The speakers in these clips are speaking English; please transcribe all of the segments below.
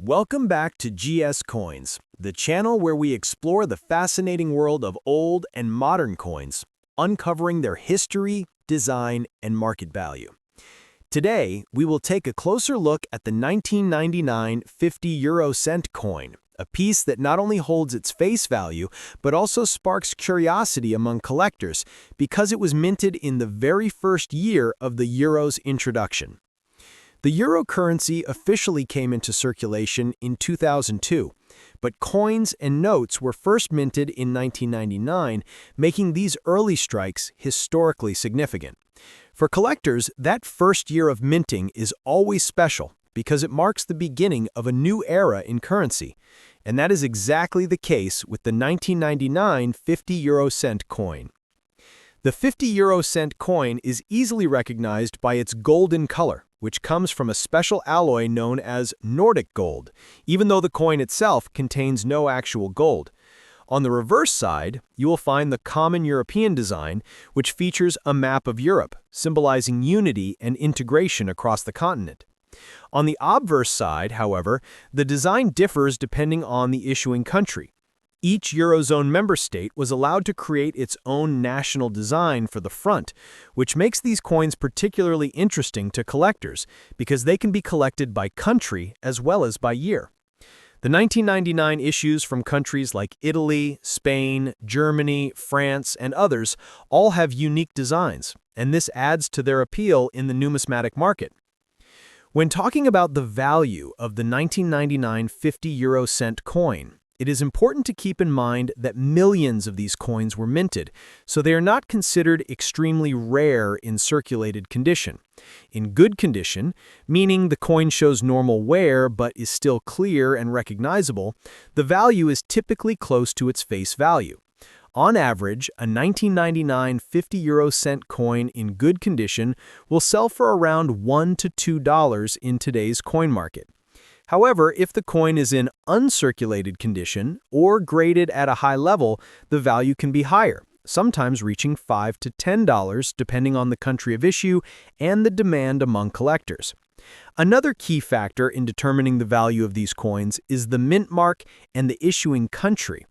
Welcome back to GS Coins, the channel where we explore the fascinating world of old and modern coins, uncovering their history, design, and market value. Today, we will take a closer look at the 1999 50 € coin, a piece that not only holds its face value, but also sparks curiosity among collectors because it was minted in the very first year of the euro's introduction. The euro currency officially came into circulation in 2002, but coins and notes were first minted in 1999, making these early strikes historically significant. For collectors, that first year of minting is always special because it marks the beginning of a new era in currency, and that is exactly the case with the 1999 50 € coin. The 50 € coin is easily recognized by its golden color, which comes from a special alloy known as Nordic gold, even though the coin itself contains no actual gold. On the reverse side, you will find the common European design, which features a map of Europe, symbolizing unity and integration across the continent. On the obverse side, however, the design differs depending on the issuing country. Each Eurozone member state was allowed to create its own national design for the front, which makes these coins particularly interesting to collectors because they can be collected by country as well as by year. The 1999 issues from countries like Italy, Spain, Germany, France, and others all have unique designs, and this adds to their appeal in the numismatic market. When talking about the value of the 1999 50 € coin, it is important to keep in mind that millions of these coins were minted, so they are not considered extremely rare in circulated condition. In good condition, meaning the coin shows normal wear but is still clear and recognizable, the value is typically close to its face value. On average, a 1999 50 € coin in good condition will sell for around $1 to $2 in today's coin market. However, if the coin is in uncirculated condition or graded at a high level, the value can be higher, sometimes reaching $5 to $10 depending on the country of issue and the demand among collectors. Another key factor in determining the value of these coins is the mint mark and the issuing country.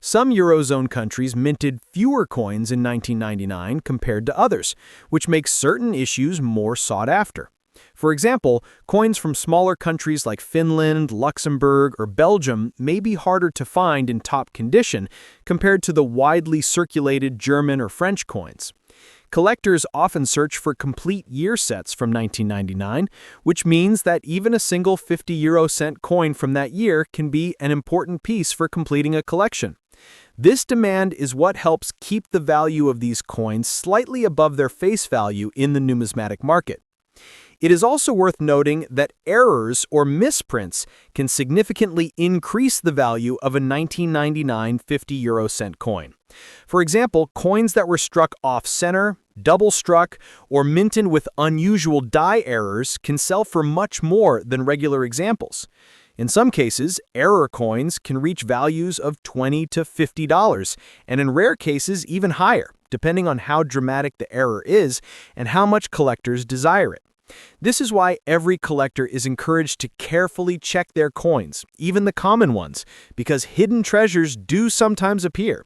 Some Eurozone countries minted fewer coins in 1999 compared to others, which makes certain issues more sought after. For example, coins from smaller countries like Finland, Luxembourg, or Belgium may be harder to find in top condition compared to the widely circulated German or French coins. Collectors often search for complete year sets from 1999, which means that even a single 50 € coin from that year can be an important piece for completing a collection. This demand is what helps keep the value of these coins slightly above their face value in the numismatic market. It is also worth noting that errors or misprints can significantly increase the value of a 1999 50 € coin. For example, coins that were struck off-center, double-struck, or minted with unusual die errors can sell for much more than regular examples. In some cases, error coins can reach values of $20 to $50, and in rare cases even higher, depending on how dramatic the error is and how much collectors desire it. This is why every collector is encouraged to carefully check their coins, even the common ones, because hidden treasures do sometimes appear.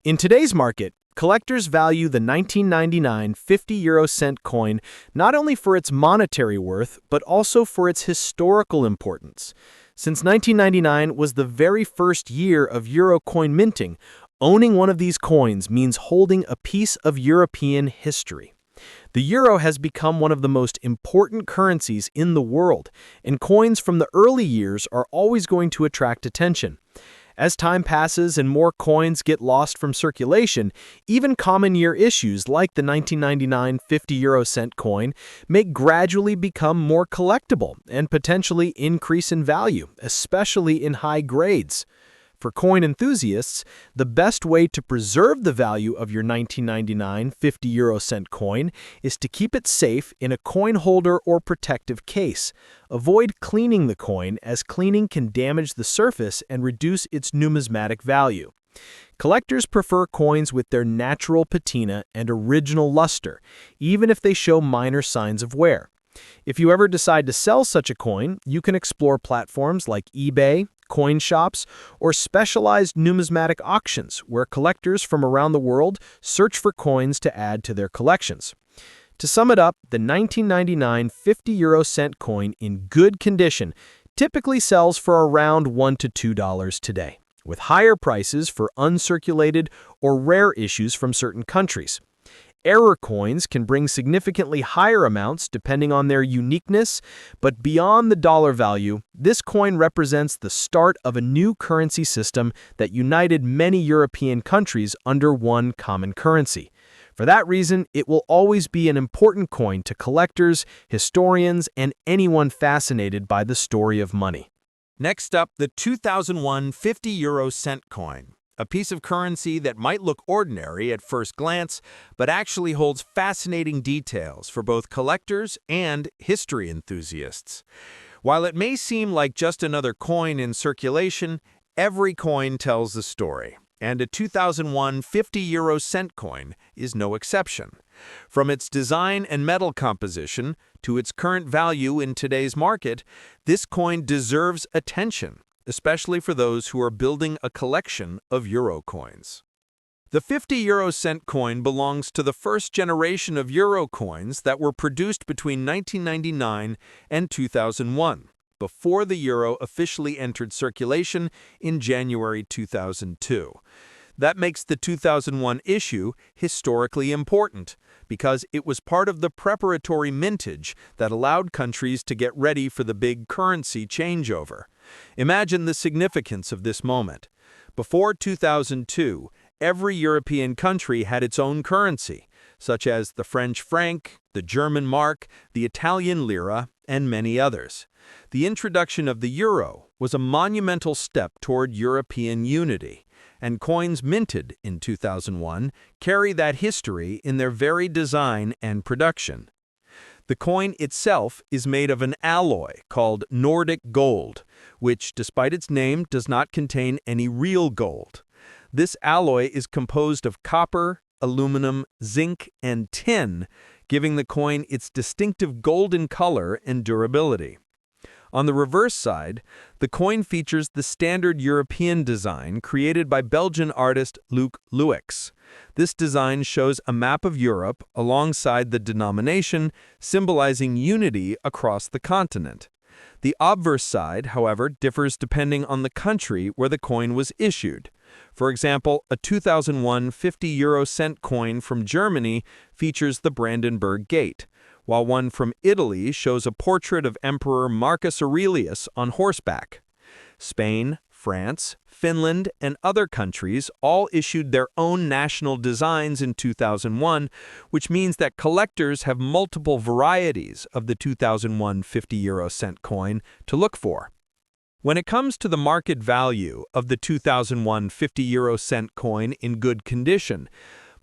In today's market, collectors value the 1999 50 € coin not only for its monetary worth, but also for its historical importance. Since 1999 was the very first year of euro coin minting, owning one of these coins means holding a piece of European history. The euro has become one of the most important currencies in the world, and coins from the early years are always going to attract attention. As time passes and more coins get lost from circulation, even common year issues like the 1999 50 € coin may gradually become more collectible and potentially increase in value, especially in high grades. For coin enthusiasts, the best way to preserve the value of your 1999 50 € coin is to keep it safe in a coin holder or protective case. Avoid cleaning the coin, as cleaning can damage the surface and reduce its numismatic value. Collectors prefer coins with their natural patina and original luster, even if they show minor signs of wear. If you ever decide to sell such a coin, you can explore platforms like eBay, coin shops, or specialized numismatic auctions where collectors from around the world search for coins to add to their collections. To sum it up, the 1999 50 € coin in good condition typically sells for around $1 to $2 today, with higher prices for uncirculated or rare issues from certain countries. Error coins can bring significantly higher amounts depending on their uniqueness, but beyond the dollar value, this coin represents the start of a new currency system that united many European countries under one common currency. For that reason, it will always be an important coin to collectors, historians, and anyone fascinated by the story of money. Next up, the 2001 50 € coin. A piece of currency that might look ordinary at first glance, but actually holds fascinating details for both collectors and history enthusiasts. While it may seem like just another coin in circulation, every coin tells a story, and a 2001 50 € coin is no exception. From its design and metal composition to its current value in today's market, this coin deserves attention, especially for those who are building a collection of euro coins. The 50 € coin belongs to the first generation of euro coins that were produced between 1999 and 2001, before the euro officially entered circulation in January 2002. That makes the 2001 issue historically important, because it was part of the preparatory mintage that allowed countries to get ready for the big currency changeover. Imagine the significance of this moment. Before 2002, every European country had its own currency, such as the French franc, the German mark, the Italian lira, and many others. The introduction of the euro was a monumental step toward European unity, and coins minted in 2001 carry that history in their very design and production. The coin itself is made of an alloy called Nordic gold, which, despite its name, does not contain any real gold. This alloy is composed of copper, aluminum, zinc, and tin, giving the coin its distinctive golden color and durability. On the reverse side, the coin features the standard European design created by Belgian artist Luc Luix. This design shows a map of Europe alongside the denomination, symbolizing unity across the continent. The obverse side, however, differs depending on the country where the coin was issued. For example, a 2001 50 € coin from Germany features the Brandenburg Gate, while one from Italy shows a portrait of Emperor Marcus Aurelius on horseback. Spain, France, Finland, and other countries all issued their own national designs in 2001, which means that collectors have multiple varieties of the 2001 50 € coin to look for. When it comes to the market value of the 2001 50 € coin in good condition,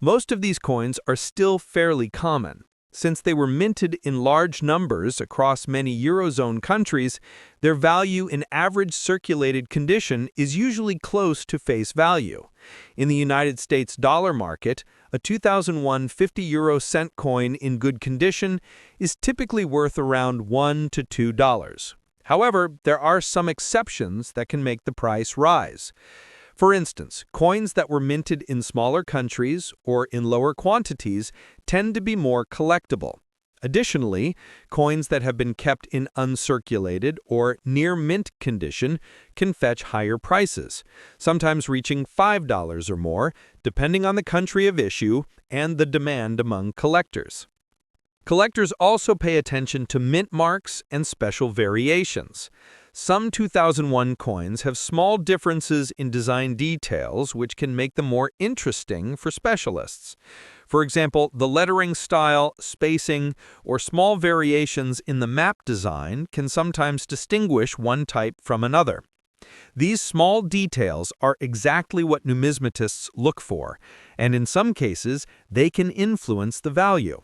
most of these coins are still fairly common. Since they were minted in large numbers across many Eurozone countries, their value in average circulated condition is usually close to face value. In the United States dollar market, a 2001 50 € coin in good condition is typically worth around $1 to $2. However, there are some exceptions that can make the price rise. For instance, coins that were minted in smaller countries or in lower quantities tend to be more collectible. Additionally, coins that have been kept in uncirculated or near mint condition can fetch higher prices, sometimes reaching $5 or more, depending on the country of issue and the demand among collectors. Collectors also pay attention to mint marks and special variations. Some 2001 coins have small differences in design details which can make them more interesting for specialists. For example, the lettering style, spacing, or small variations in the map design can sometimes distinguish one type from another. These small details are exactly what numismatists look for, and in some cases, they can influence the value.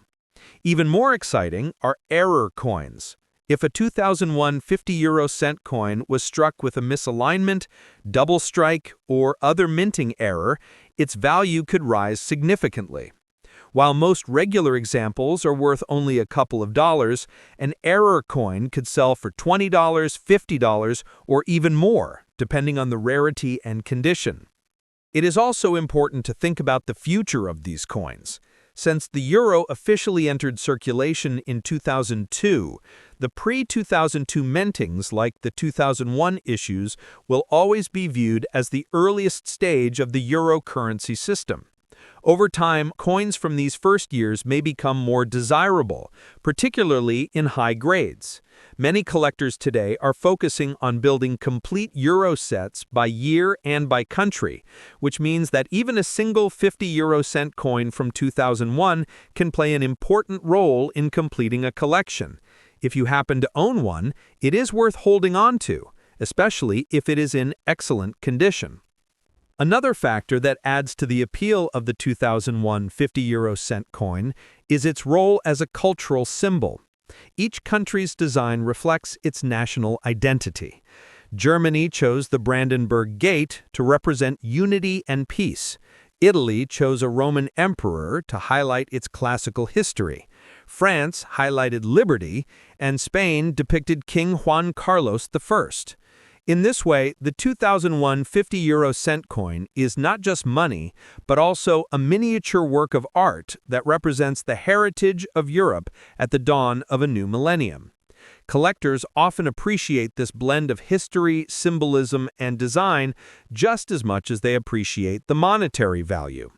Even more exciting are error coins. If a 2001 50 € coin was struck with a misalignment, double strike, or other minting error, its value could rise significantly. While most regular examples are worth only a couple of dollars, an error coin could sell for $20, $50, or even more, depending on the rarity and condition. It is also important to think about the future of these coins. Since the euro officially entered circulation in 2002, the pre-2002 mintings, like the 2001 issues, will always be viewed as the earliest stage of the euro currency system. Over time, coins from these first years may become more desirable, particularly in high grades. Many collectors today are focusing on building complete euro sets by year and by country, which means that even a single 50-euro-cent coin from 2001 can play an important role in completing a collection. If you happen to own one, it is worth holding on to, especially if it is in excellent condition. Another factor that adds to the appeal of the 2001 50-euro-cent coin is its role as a cultural symbol. Each country's design reflects its national identity. Germany chose the Brandenburg Gate to represent unity and peace. Italy chose a Roman emperor to highlight its classical history. France highlighted liberty, and Spain depicted King Juan Carlos I. In this way, the 2001 50-euro-cent coin is not just money, but also a miniature work of art that represents the heritage of Europe at the dawn of a new millennium. Collectors often appreciate this blend of history, symbolism, and design just as much as they appreciate the monetary value.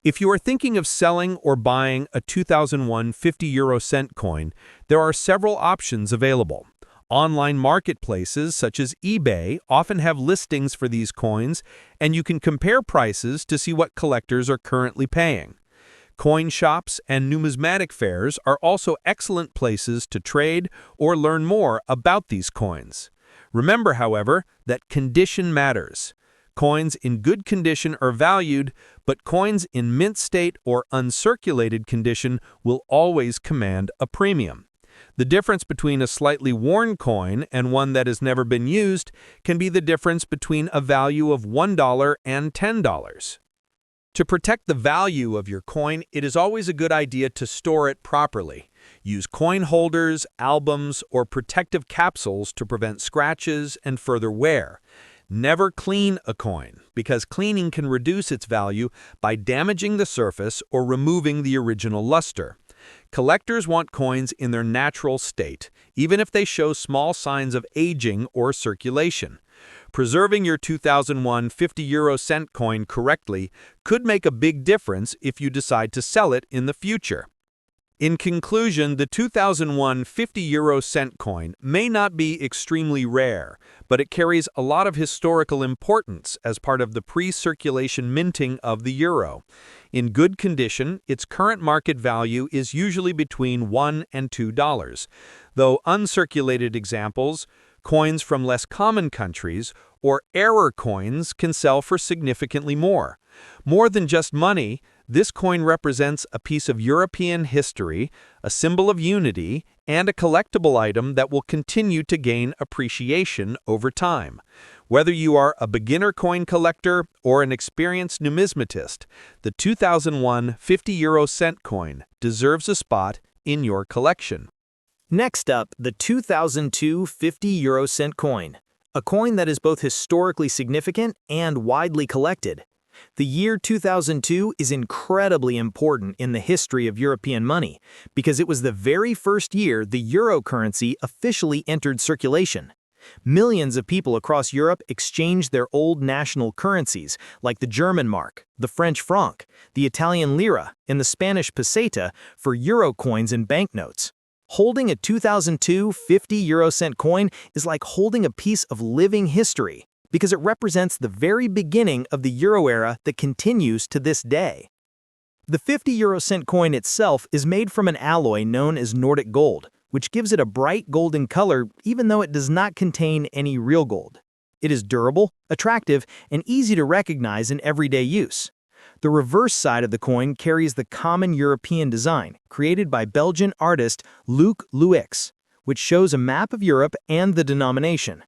If you are thinking of selling or buying a 2001 50-euro-cent coin, there are several options available. Online marketplaces such as eBay often have listings for these coins, and you can compare prices to see what collectors are currently paying. Coin shops and numismatic fairs are also excellent places to trade or learn more about these coins. Remember, however, that condition matters. Coins in good condition are valued, but coins in mint state or uncirculated condition will always command a premium. The difference between a slightly worn coin and one that has never been used can be the difference between a value of $1 and $10. To protect the value of your coin, it is always a good idea to store it properly. Use coin holders, albums, or protective capsules to prevent scratches and further wear. Never clean a coin, because cleaning can reduce its value by damaging the surface or removing the original luster. Collectors want coins in their natural state, even if they show small signs of aging or circulation. Preserving your 2001 50-euro-cent coin correctly could make a big difference if you decide to sell it in the future. In conclusion, the 2001 50-euro-cent coin may not be extremely rare, but it carries a lot of historical importance as part of the pre-circulation minting of the euro. In good condition, its current market value is usually between $1 and $2, though uncirculated examples, coins from less common countries, or error coins can sell for significantly more. More than just money, this coin represents a piece of European history, a symbol of unity, and a collectible item that will continue to gain appreciation over time. Whether you are a beginner coin collector or an experienced numismatist, the 2001 50-euro-cent coin deserves a spot in your collection. Next up, the 2002 50-euro-cent coin, a coin that is both historically significant and widely collected. The year 2002 is incredibly important in the history of European money because it was the very first year the euro currency officially entered circulation. Millions of people across Europe exchanged their old national currencies like the German mark, the French franc, the Italian lira, and the Spanish peseta for euro coins and banknotes. Holding a 2002 50-euro-cent coin is like holding a piece of living history, because it represents the very beginning of the euro era that continues to this day. The 50-euro-cent coin itself is made from an alloy known as Nordic gold, which gives it a bright golden color even though it does not contain any real gold. It is durable, attractive, and easy to recognize in everyday use. The reverse side of the coin carries the common European design, created by Belgian artist Luc Luix, which shows a map of Europe and the denomination.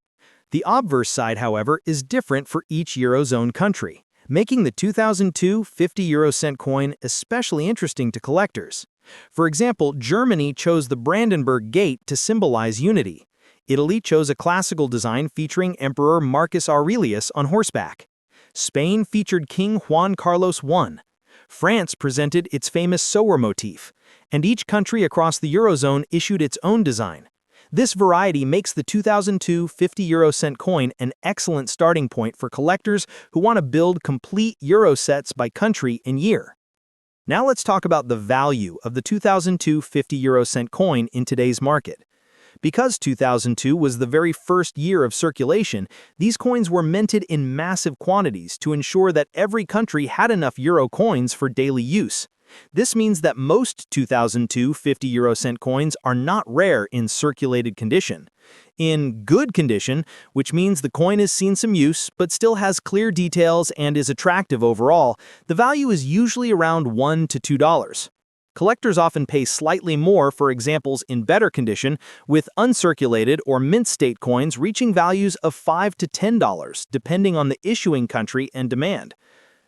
The obverse side, however, is different for each Eurozone country. making the 2002 50-euro-cent coin especially interesting to collectors. For example, Germany chose the Brandenburg Gate to symbolize unity. Italy chose a classical design featuring Emperor Marcus Aurelius on horseback. Spain featured King Juan Carlos I. France presented its famous sower motif, and each country across the Eurozone issued its own design. This variety makes the 2002 50-euro-cent coin an excellent starting point for collectors who want to build complete euro sets by country and year. Now let's talk about the value of the 2002 50-euro-cent coin in today's market. Because 2002 was the very first year of circulation, these coins were minted in massive quantities to ensure that every country had enough euro coins for daily use. This means that most 2002 50-euro-cent coins are not rare in circulated condition. In good condition, which means the coin has seen some use but still has clear details and is attractive overall, the value is usually around $1 to $2. Collectors often pay slightly more for examples in better condition, with uncirculated or mint state coins reaching values of $5 to $10, depending on the issuing country and demand.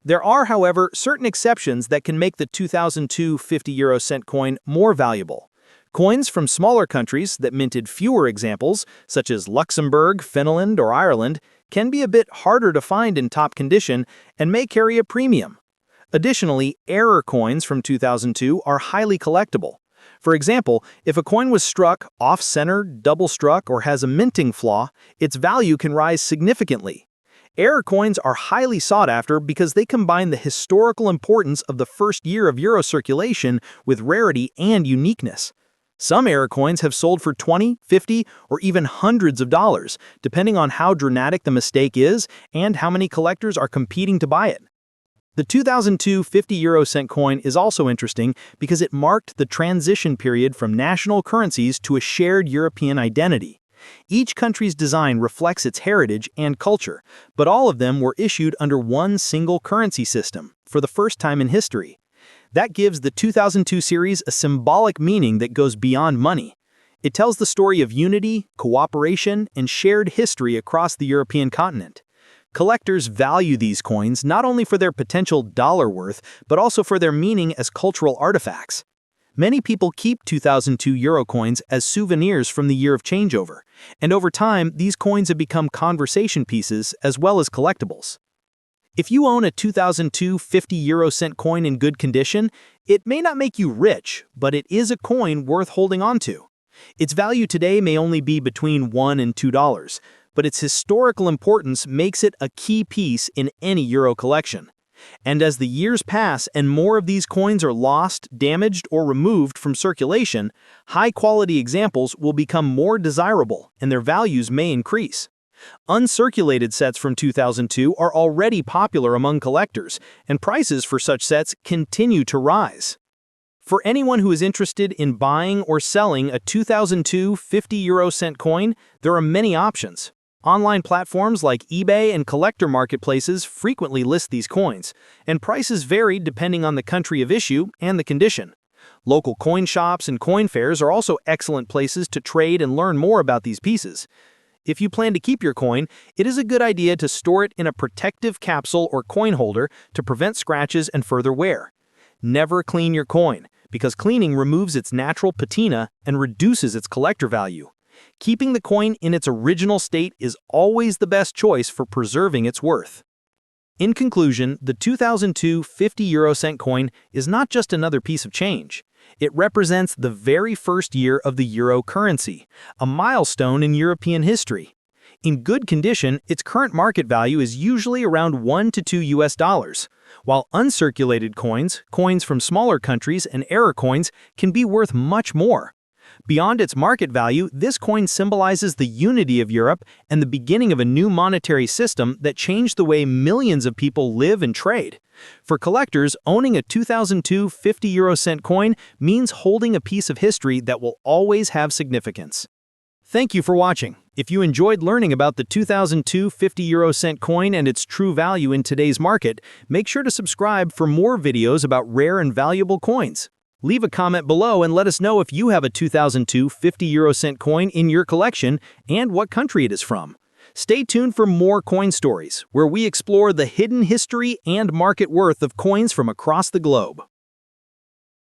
There are, however, certain exceptions that can make the 2002 50-euro-cent coin more valuable. Coins from smaller countries that minted fewer examples, such as Luxembourg, Finland, or Ireland, can be a bit harder to find in top condition and may carry a premium. Additionally, error coins from 2002 are highly collectible. For example, if a coin was struck, off-center, double-struck, or has a minting flaw, its value can rise significantly. Error coins are highly sought after because they combine the historical importance of the first year of euro circulation with rarity and uniqueness. Some error coins have sold for $20, $50, or even hundreds of dollars, depending on how dramatic the mistake is and how many collectors are competing to buy it. The 2002 50-euro-cent coin is also interesting because it marked the transition period from national currencies to a shared European identity. Each country's design reflects its heritage and culture, but all of them were issued under one single currency system for the first time in history. That gives the 2002 series a symbolic meaning that goes beyond money. It tells the story of unity, cooperation, and shared history across the European continent. Collectors value these coins not only for their potential dollar worth, but also for their meaning as cultural artifacts. Many people keep 2002 euro coins as souvenirs from the year of changeover, and over time, these coins have become conversation pieces as well as collectibles. If you own a 2002 50-euro-cent coin in good condition, it may not make you rich, but it is a coin worth holding on to. Its value today may only be between $1 and $2, but its historical importance makes it a key piece in any euro collection. And as the years pass and more of these coins are lost, damaged, or removed from circulation, high-quality examples will become more desirable and their values may increase. Uncirculated sets from 2002 are already popular among collectors, and prices for such sets continue to rise. For anyone who is interested in buying or selling a 2002 50-euro-cent coin, there are many options. Online platforms like eBay and collector marketplaces frequently list these coins, and prices vary depending on the country of issue and the condition. Local coin shops and coin fairs are also excellent places to trade and learn more about these pieces. If you plan to keep your coin, it is a good idea to store it in a protective capsule or coin holder to prevent scratches and further wear. Never clean your coin, because cleaning removes its natural patina and reduces its collector value. Keeping the coin in its original state is always the best choice for preserving its worth. In conclusion, the 2002 50-euro-cent coin is not just another piece of change. It represents the very first year of the euro currency, a milestone in European history. In good condition, its current market value is usually around $1 to $2, while uncirculated coins, coins from smaller countries, and error coins can be worth much more. Beyond its market value, this coin symbolizes the unity of Europe and the beginning of a new monetary system that changed the way millions of people live and trade. For collectors, owning a 2002 50-euro-cent coin means holding a piece of history that will always have significance. Thank you for watching. If you enjoyed learning about the 2002 50-euro-cent coin and its true value in today's market, make sure to subscribe for more videos about rare and valuable coins. Leave a comment below and let us know if you have a 2002 50-euro-cent coin in your collection and what country it is from. Stay tuned for more coin stories, where we explore the hidden history and market worth of coins from across the globe.